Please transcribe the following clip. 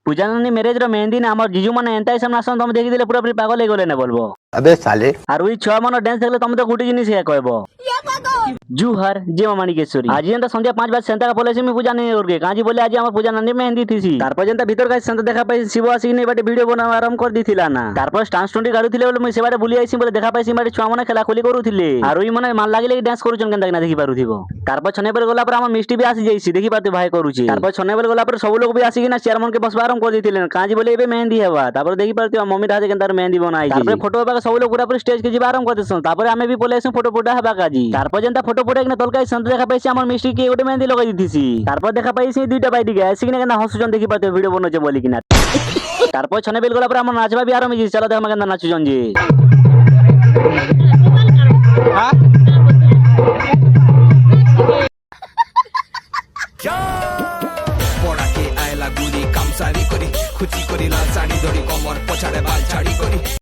পূজা নানি ম্যারেজ র মেহেন্দি না আমার জিজু মানে এন্তাই সামনে আসন তুমি দেখি দিলে পুরোপুরি পাগল হয়ে গেলে না বলবো। अबे साले আর ওই ছয় মানো ড্যান্স দেখলে তুমি তো গুটি জিনিস ইয়া কইব জুহার যে মানিকেশ্বরী আজ যেটা সন্ধ্যা 5 বাজে সেন্টাকে বলেছি আমি পূজা নিয়ে ওরকে কাজী বলে আজ আমার পূজা নানি মেহেন্দি থিছি তারপর যেটা ভিতর কাছে সেন্টার দেখা পাই শিব আসি নি বাটে ভিডিও বানানো আরম্ভ করে দিছিলা না তারপর স্টান্স স্টুডি গাড়ি ছিলে বলে মই সেবারে বুলি আইছি বলে দেখা পাইছি বাটে ছয় মানে খেলা খুলি করুছিলে আর ওই মানে মাল লাগিলে ডান্স করুছন কেন না দেখি পারুথিব তারপর ছনে বেল গলা পর আমার মিষ্টি বি আসি যাইছি দেখি পাতে ভাই করুছি তারপর ছনে বেল গলা পর সব লোক বি আসি কিনা চেয়ারম্যান কে বসবা আরম্ভ করে দিছিলেন কাজী বলে এবে মেহেন্দি হবা তারপর দেখি পারতি মম্মির হাতে কেন তার মেহেন্দি বানাই তারপর ফটো হবা সব লোক পুরো স্টেজ কে যাবা আরম্ভ করতেছন তারপরে আমি বি বলে আসি ফটো ফটো হবা কাজী তারপর যেটা ফটো ফটো কিনা তলকাই সন্ত দেখা পাইছি আমার মিষ্টি কে ওটা মেহেন্দি লাগাই দিতেছি তারপর দেখা পাইছি দুইটা বাইটি গে আসি কিনা কেন হসুজন দেখি পাতে ভিডিও বানাচ্ছে বলি কিনা তারপর ছনে বেল গলা পর আমার নাচবা বি আরম্ভ হইছে চলো দেখ আমাকে নাচুজন জি পড়াকে আয়লা গুড়ি কামসারি করি খুচি করি লাল শাড়ি ধরি কমর পছাড়ে বাল ছাড়ি করি